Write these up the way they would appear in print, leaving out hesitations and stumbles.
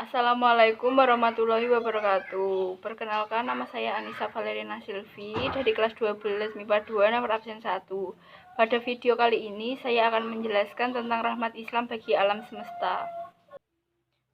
Assalamualaikum warahmatullahi wabarakatuh. Perkenalkan, nama saya Anissa Valerina Silvi dari kelas 12 MIPA 2 nomor absen 1. Pada video kali ini saya akan menjelaskan tentang rahmat Islam bagi alam semesta.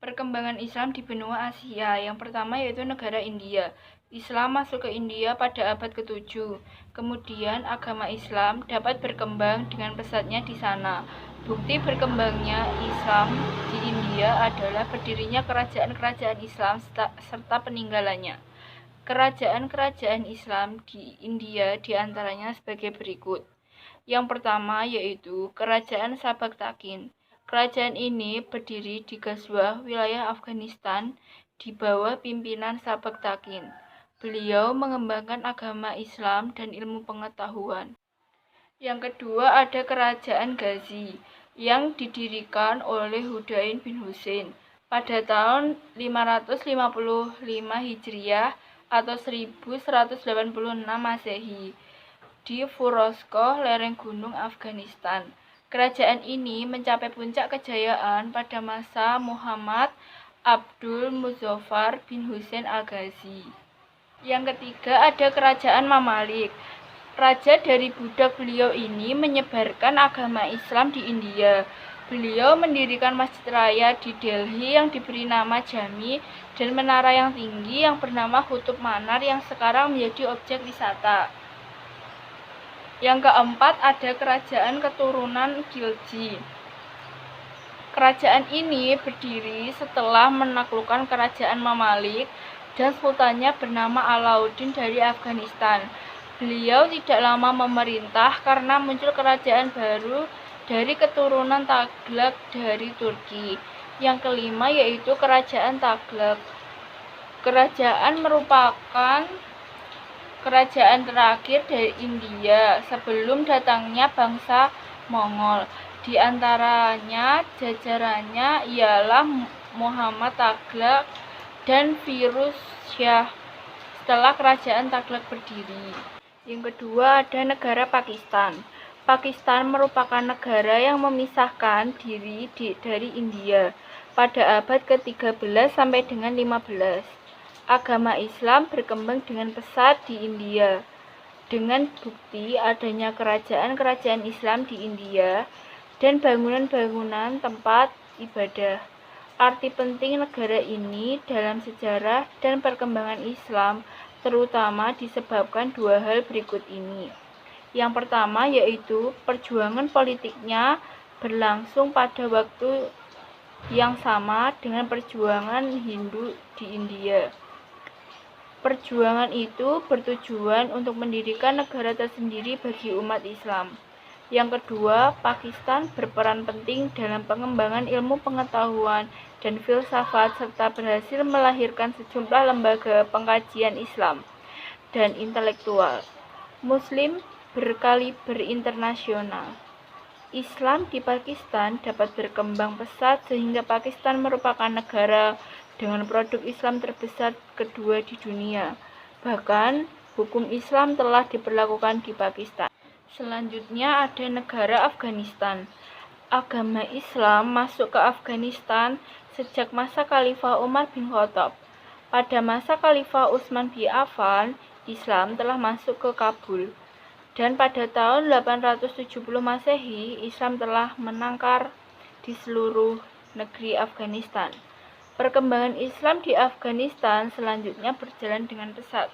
Perkembangan Islam di benua Asia. Yang pertama yaitu negara India. Islam masuk ke India pada abad ke-7. Kemudian agama Islam dapat berkembang dengan pesatnya di sana. Bukti berkembangnya Islam di India adalah berdirinya kerajaan-kerajaan Islam serta peninggalannya. Kerajaan-kerajaan Islam di India diantaranya sebagai berikut. Yang pertama yaitu Kerajaan Sabak Takin. Kerajaan ini berdiri di Ghazwah, wilayah Afghanistan, di bawah pimpinan Sabak Takin. Beliau mengembangkan agama Islam dan ilmu pengetahuan. Yang kedua ada Kerajaan Ghazni, yang didirikan oleh Hudain bin Husain pada tahun 555 Hijriah atau 1186 Masehi di Firozkoh, lereng gunung Afghanistan. Kerajaan ini mencapai puncak kejayaan pada masa Muhammad Abdul Muzaffar bin Husain al-Ghazi. Yang ketiga ada Kerajaan Mamalik. Raja dari budak beliau ini menyebarkan agama Islam di India. Beliau mendirikan masjid raya di Delhi yang diberi nama Jami dan menara yang tinggi yang bernama Qutub Manar yang sekarang menjadi objek wisata. Yang keempat ada Kerajaan Keturunan Khilji. Kerajaan ini berdiri setelah menaklukkan Kerajaan Mamalik dan sultannya bernama Alauddin dari Afghanistan. Beliau tidak lama memerintah karena muncul kerajaan baru dari keturunan Taglok dari Turki. Yang kelima yaitu Kerajaan Taglok. Kerajaan merupakan kerajaan terakhir dari India sebelum datangnya bangsa Mongol. Di antaranya jajarannya ialah Muhammad Taglok dan Firuz Shah setelah Kerajaan Taglok berdiri. Yang kedua ada negara Pakistan. Pakistan merupakan negara yang memisahkan diri dari India pada abad ke-13 sampai dengan 15. Agama Islam berkembang dengan pesat di India. Dengan bukti adanya kerajaan-kerajaan Islam di India dan bangunan-bangunan tempat ibadah. Arti penting negara ini dalam sejarah dan perkembangan Islam terutama disebabkan dua hal berikut ini. Yang pertama yaitu perjuangan politiknya berlangsung pada waktu yang sama dengan perjuangan Hindu di India. Perjuangan itu bertujuan untuk mendirikan negara tersendiri bagi umat Islam. Yang kedua, Pakistan berperan penting dalam pengembangan ilmu pengetahuan dan filsafat serta berhasil melahirkan sejumlah lembaga pengkajian Islam dan intelektual Muslim berkaliber internasional. Islam di Pakistan dapat berkembang pesat sehingga Pakistan merupakan negara dengan produk Islam terbesar kedua di dunia. Bahkan, hukum Islam telah diberlakukan di Pakistan. Selanjutnya ada negara Afghanistan. Agama Islam masuk ke Afghanistan sejak masa Khalifah Umar bin Khattab. Pada masa Khalifah Utsman bin Affan, Islam telah masuk ke Kabul. Dan pada tahun 870 Masehi, Islam telah menangkar di seluruh negeri Afghanistan. Perkembangan Islam di Afghanistan selanjutnya berjalan dengan pesat.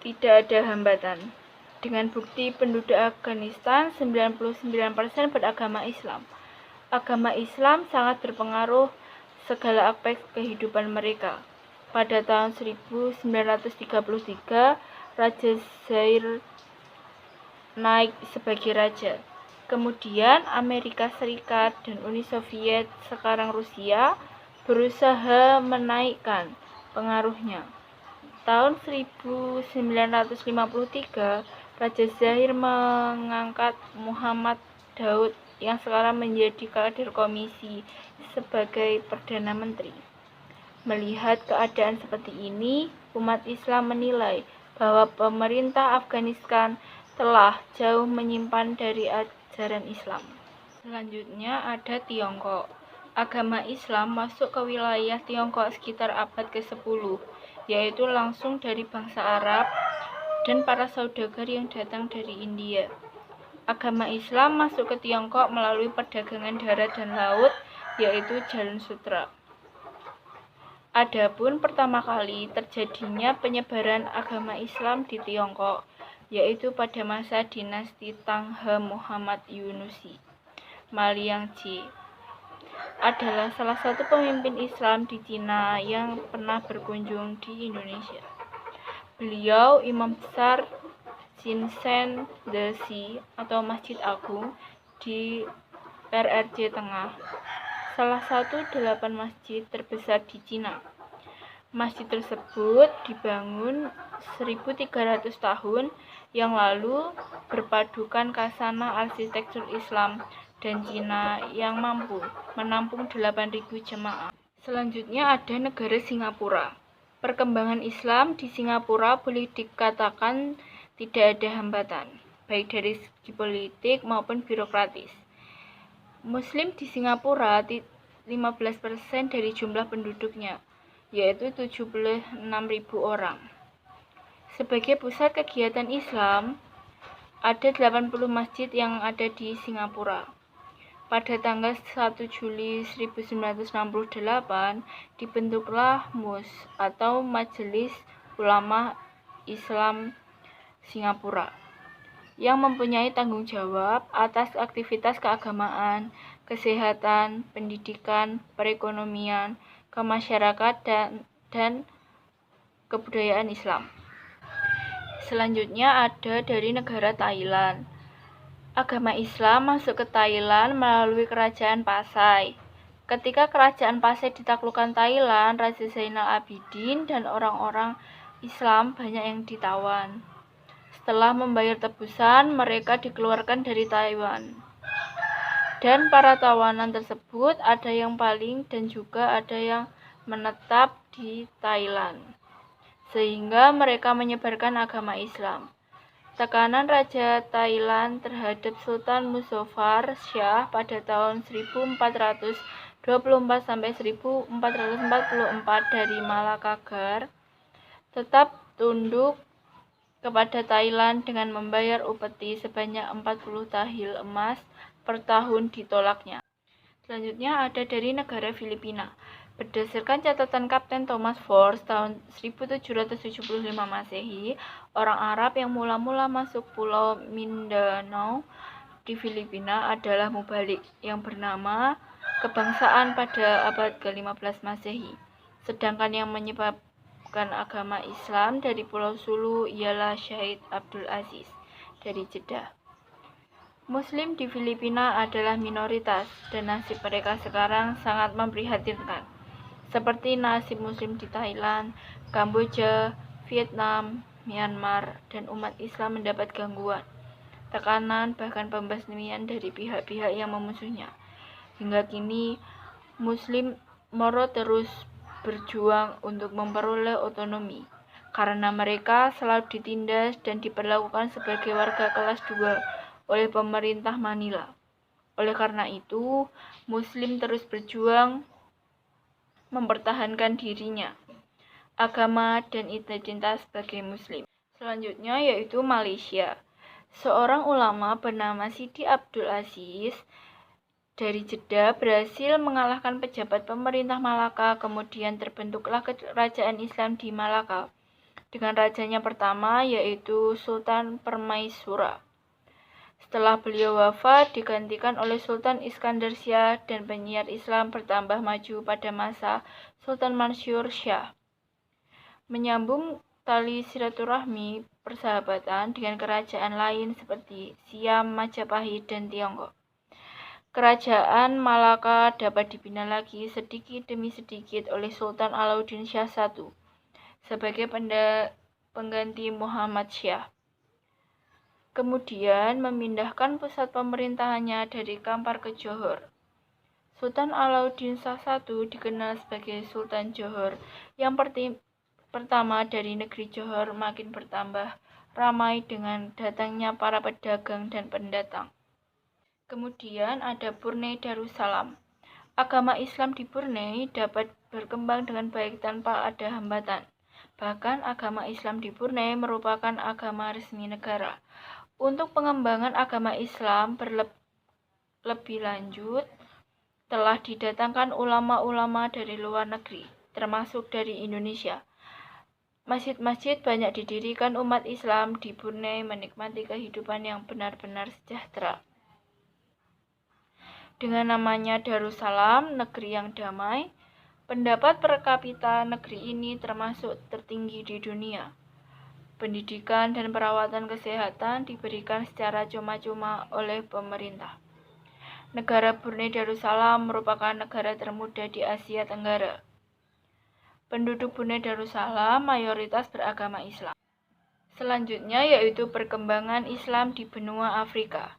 Tidak ada hambatan. Dengan bukti penduduk Afghanistan 99% beragama Islam. Agama Islam sangat berpengaruh segala aspek kehidupan mereka. Pada tahun 1933, Raja Zair naik sebagai raja. Kemudian Amerika Serikat dan Uni Soviet, sekarang Rusia, berusaha menaikkan pengaruhnya. Tahun 1953, Raja Zahir mengangkat Muhammad Daud yang sekarang menjadi kader komisi sebagai Perdana Menteri. Melihat keadaan seperti ini, umat Islam menilai bahwa pemerintah Afghanistan telah jauh menyimpan dari ajaran Islam. Selanjutnya ada Tiongkok. Agama Islam masuk ke wilayah Tiongkok sekitar abad ke-10, yaitu langsung dari bangsa Arab dan para saudagar yang datang dari India. Agama Islam masuk ke Tiongkok melalui perdagangan darat dan laut, yaitu Jalan Sutra. Adapun pertama kali terjadinya penyebaran agama Islam di Tiongkok, yaitu pada masa dinasti Tang He Muhammad Yunusi. Maliangji adalah salah satu pemimpin Islam di Cina yang pernah berkunjung di Indonesia. Beliau imam besar Shinsen de Xi atau Masjid Agung di RRC Tengah, salah satu 8 masjid terbesar di Cina. Masjid tersebut dibangun 1300 tahun yang lalu, berpadukan khasana arsitektur Islam dan Cina yang mampu menampung 8.000 jemaah. Selanjutnya ada negara Singapura. Perkembangan Islam di Singapura boleh dikatakan tidak ada hambatan, baik dari segi politik maupun birokratis. Muslim di Singapura 15% dari jumlah penduduknya, yaitu 76.000 orang. Sebagai pusat kegiatan Islam, ada 80 masjid yang ada di Singapura. Pada tanggal 1 Juli 1968, dibentuklah MUS atau Majelis Ulama Islam Singapura, yang mempunyai tanggung jawab atas aktivitas keagamaan, kesehatan, pendidikan, perekonomian, kemasyarakatan, dan kebudayaan Islam. Selanjutnya ada dari negara Thailand. Agama Islam masuk ke Thailand melalui Kerajaan Pasai. Ketika Kerajaan Pasai ditaklukkan Thailand, Raja Zainal Abidin dan orang-orang Islam banyak yang ditawan. Setelah membayar tebusan, mereka dikeluarkan dari Taiwan. Dan para tawanan tersebut ada yang paling dan juga ada yang menetap di Thailand, sehingga mereka menyebarkan agama Islam. Tekanan Raja Thailand terhadap Sultan Muzaffar Shah pada tahun 1424 sampai 1444 dari Malacca tetap tunduk kepada Thailand dengan membayar upeti sebanyak 40 tahil emas per tahun ditolaknya. Selanjutnya ada dari negara Filipina. Berdasarkan catatan Kapten Thomas Force tahun 1775 Masehi, orang Arab yang mula-mula masuk Pulau Mindanao di Filipina adalah mubalik yang bernama kebangsaan pada abad ke-15 Masehi. Sedangkan yang menyebabkan agama Islam dari Pulau Sulu ialah Syahid Abdul Aziz dari Jeddah. Muslim di Filipina adalah minoritas dan nasib mereka sekarang sangat memprihatinkan, seperti nasib Muslim di Thailand, Kamboja, Vietnam, Myanmar, dan umat Islam mendapat gangguan, tekanan, bahkan pembasmian dari pihak-pihak yang memusuhnya. Hingga kini, Muslim Moro terus berjuang untuk memperoleh otonomi, karena mereka selalu ditindas dan diperlakukan sebagai warga kelas 2 oleh pemerintah Manila. Oleh karena itu, Muslim terus berjuang mempertahankan dirinya, agama, dan identitas sebagai Muslim. Selanjutnya yaitu Malaysia. Seorang ulama bernama Sidi Abdul Aziz dari Jeddah berhasil mengalahkan pejabat pemerintah Malaka. Kemudian terbentuklah kerajaan Islam di Malaka dengan rajanya pertama, yaitu Sultan Permaisura. Setelah beliau wafat, digantikan oleh Sultan Iskandar Shah dan penyiar Islam bertambah maju pada masa Sultan Mansur Shah. Menyambung tali silaturahmi persahabatan dengan kerajaan lain seperti Siam, Majapahit, dan Tiongkok. Kerajaan Malaka dapat dibina lagi sedikit demi sedikit oleh Sultan Alauddin Shah I sebagai pengganti Muhammad Shah. Kemudian memindahkan pusat pemerintahannya dari Kampar ke Johor. Sultan Alauddin Shah I dikenal sebagai Sultan Johor yang pertama dari negeri Johor makin bertambah ramai dengan datangnya para pedagang dan pendatang. Kemudian ada Brunei Darussalam. Agama Islam di Brunei dapat berkembang dengan baik tanpa ada hambatan. Bahkan agama Islam di Brunei merupakan agama resmi negara. Untuk pengembangan agama Islam lebih lanjut, telah didatangkan ulama-ulama dari luar negeri, termasuk dari Indonesia. Masjid-masjid banyak didirikan umat Islam di Brunei menikmati kehidupan yang benar-benar sejahtera. Dengan namanya Darussalam, negeri yang damai, pendapat per kapita negeri ini termasuk tertinggi di dunia. Pendidikan dan perawatan kesehatan diberikan secara cuma-cuma oleh pemerintah. Negara Brunei Darussalam merupakan negara termuda di Asia Tenggara. Penduduk Brunei Darussalam mayoritas beragama Islam. Selanjutnya yaitu perkembangan Islam di benua Afrika.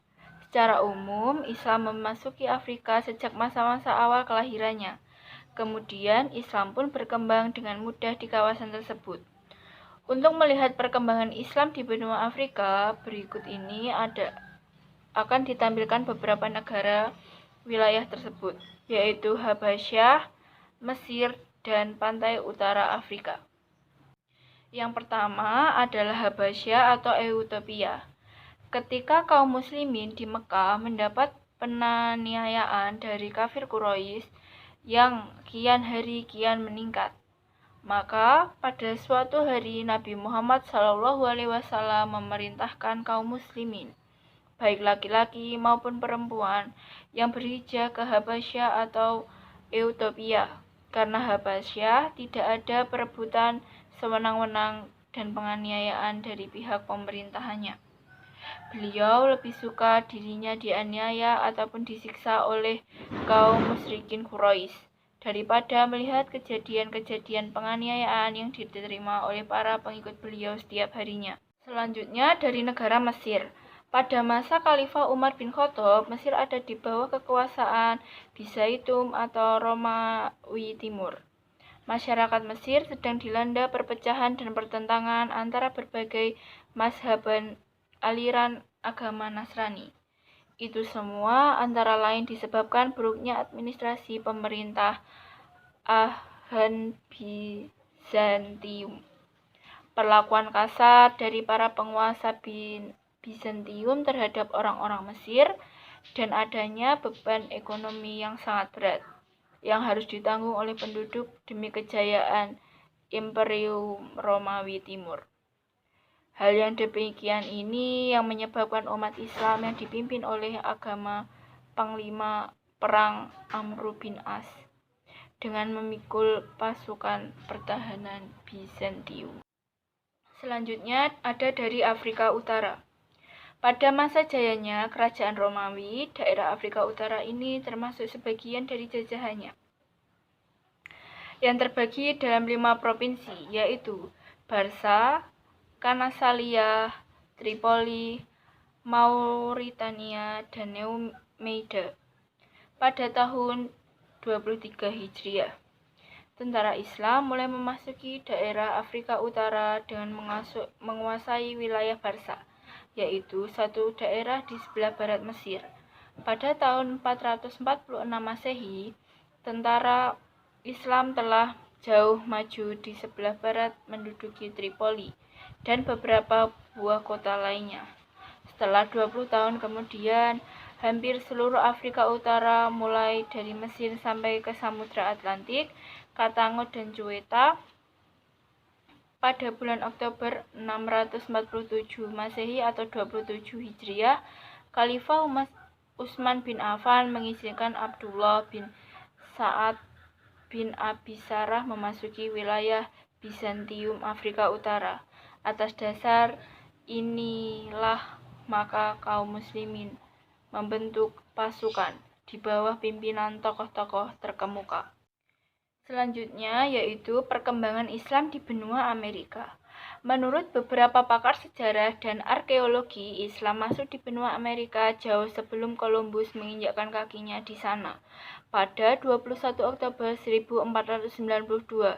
Secara umum, Islam memasuki Afrika sejak masa-masa awal kelahirannya. Kemudian, Islam pun berkembang dengan mudah di kawasan tersebut. Untuk melihat perkembangan Islam di benua Afrika, berikut ini akan ditampilkan beberapa negara wilayah tersebut, yaitu Habasyah, Mesir, dan pantai utara Afrika. Yang pertama adalah Habasyah atau Ethiopia. Ketika kaum muslimin di Mekah mendapat penganiayaan dari kafir Quraisy yang kian hari kian meningkat, maka pada suatu hari Nabi Muhammad SAW memerintahkan kaum muslimin, baik laki-laki maupun perempuan, yang berhijrah ke Habasyah atau Ethiopia, karena Habasyah tidak ada perebutan sewenang-wenang dan penganiayaan dari pihak pemerintahannya. Beliau lebih suka dirinya dianiaya ataupun disiksa oleh kaum musyrikin Quraisy daripada melihat kejadian-kejadian penganiayaan yang diterima oleh para pengikut beliau setiap harinya. Selanjutnya dari negara Mesir. Pada masa Khalifah Umar bin Khattab, Mesir ada di bawah kekuasaan Bizaitum atau Romawi Timur. Masyarakat Mesir sedang dilanda perpecahan dan pertentangan antara berbagai mazhaban aliran agama Nasrani. Itu semua antara lain disebabkan buruknya administrasi pemerintah Ahhan Bizantium, perlakuan kasar dari para penguasa Bizantium terhadap orang-orang Mesir, dan adanya beban ekonomi yang sangat berat yang harus ditanggung oleh penduduk demi kejayaan Imperium Romawi Timur. Hal yang demikian ini yang menyebabkan umat Islam yang dipimpin oleh agama Panglima Perang Amr bin As dengan memikul pasukan pertahanan Bizantium. Selanjutnya ada dari Afrika Utara. Pada masa jayanya kerajaan Romawi, daerah Afrika Utara ini termasuk sebagian dari jajahannya, yang terbagi dalam 5 provinsi, yaitu Barsa, Kanasalia, Tripoli, Mauritania, dan Neumeda. Pada tahun 23 Hijriah, tentara Islam mulai memasuki daerah Afrika Utara dengan menguasai wilayah Barsa, yaitu satu daerah di sebelah barat Mesir. Pada tahun 446 Masehi, tentara Islam telah jauh maju di sebelah barat menduduki Tripoli dan beberapa buah kota lainnya. Setelah 20 tahun kemudian, hampir seluruh Afrika Utara mulai dari Mesir sampai ke Samudra Atlantik, Katango dan Ceuta. Pada bulan Oktober 647 Masehi atau 27 Hijriah, Khalifah Utsman bin Affan mengizinkan Abdullah bin Sa'ad bin Abi Sarah memasuki wilayah Bizantium Afrika Utara. Atas dasar inilah maka kaum muslimin membentuk pasukan di bawah pimpinan tokoh-tokoh terkemuka. Selanjutnya yaitu perkembangan Islam di benua Amerika. Menurut beberapa pakar sejarah dan arkeologi, Islam masuk di benua Amerika jauh sebelum Columbus menginjakkan kakinya di sana pada 21 Oktober 1492.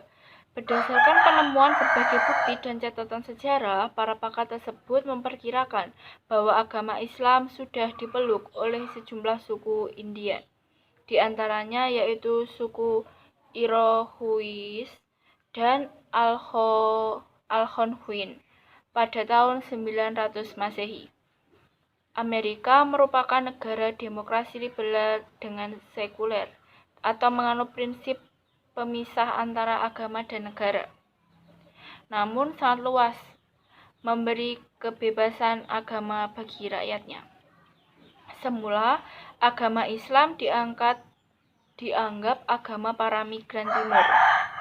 Berdasarkan penemuan berbagai bukti dan catatan sejarah, para pakar tersebut memperkirakan bahwa agama Islam sudah dipeluk oleh sejumlah suku Indian di antaranya yaitu suku Iroquois dan Algonquin pada tahun 900 Masehi. Amerika merupakan negara demokrasi liberal dengan sekuler atau menganut prinsip pemisah antara agama dan negara. Namun sangat luas, memberi kebebasan agama bagi rakyatnya. Semula, agama Islam dianggap agama para migran Timur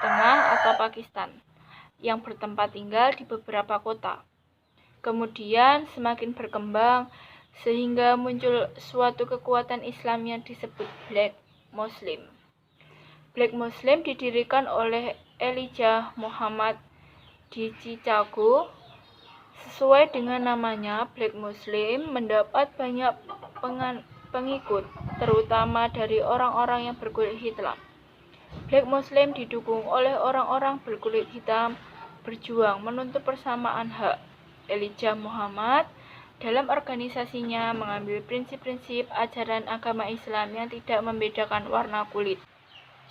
Tengah atau Pakistan yang bertempat tinggal di beberapa kota. Kemudian semakin berkembang sehingga muncul suatu kekuatan Islam yang disebut Black Muslim. Black Muslim didirikan oleh Elijah Muhammad di Chicago. Sesuai dengan namanya, Black Muslim mendapat banyak pengikut, terutama dari orang-orang yang berkulit hitam. Black Muslim didukung oleh orang-orang berkulit hitam berjuang menuntut persamaan hak. Elijah Muhammad dalam organisasinya mengambil prinsip-prinsip ajaran agama Islam yang tidak membedakan warna kulit.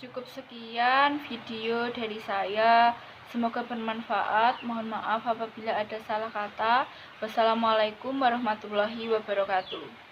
Cukup sekian video dari saya. Semoga bermanfaat. Mohon maaf apabila ada salah kata. Wassalamualaikum warahmatullahi wabarakatuh.